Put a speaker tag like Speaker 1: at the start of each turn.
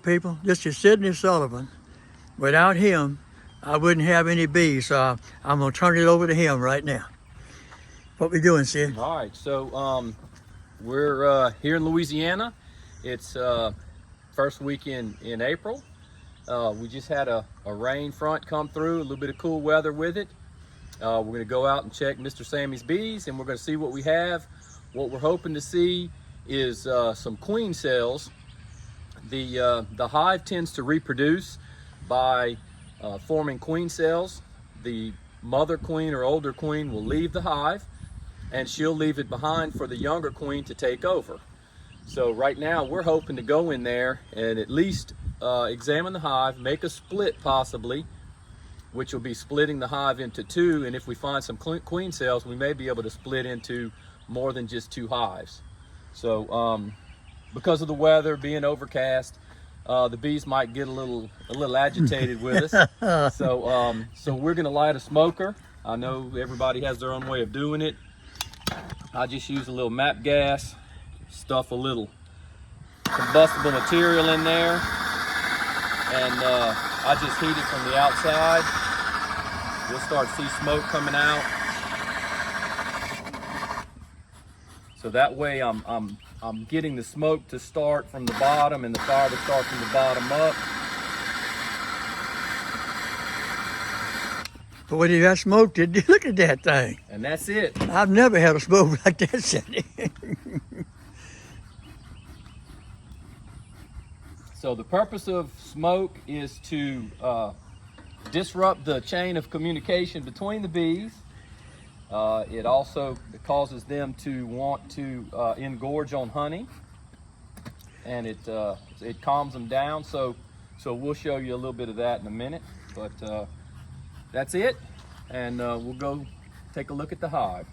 Speaker 1: People, this is Sidney Sullivan. Without him, I wouldn't have any bees, so I'm gonna turn it over to him right now. What we doing, Sid?
Speaker 2: All right, so we're here in Louisiana. It's first week in April. We just had a rain front come through, a little bit of cool weather with it. We're gonna go out and check Mr. Sammy's bees, and we're gonna see what we have. What we're hoping to see is some queen cells. The hive tends to reproduce by forming queen cells. The mother queen or older queen will leave the hive, and she'll leave it behind for the younger queen to take over. So right now we're hoping to go in there and at least examine the hive, make a split possibly, which will be splitting the hive into two, and if we find some queen cells, we may be able to split into more than just two hives. So because of the weather being overcast, the bees might get a little agitated with us. So we're gonna light a smoker. I know everybody has their own way of doing it. I just use a little MAP gas, stuff a little combustible material in there, and I just heat it from the outside. We'll start to see smoke coming out. So that way I'm getting the smoke to start from the bottom and the fire to start from the bottom up.
Speaker 1: Boy, did that smoke, did you look at that thing?
Speaker 2: And that's it.
Speaker 1: I've never had a smoke like that, Sidney.
Speaker 2: So the purpose of smoke is to disrupt the chain of communication between the bees. It also causes them to want to engorge on honey, and it calms them down. So we'll show you a little bit of that in a minute, but that's it, and we'll go take a look at the hive.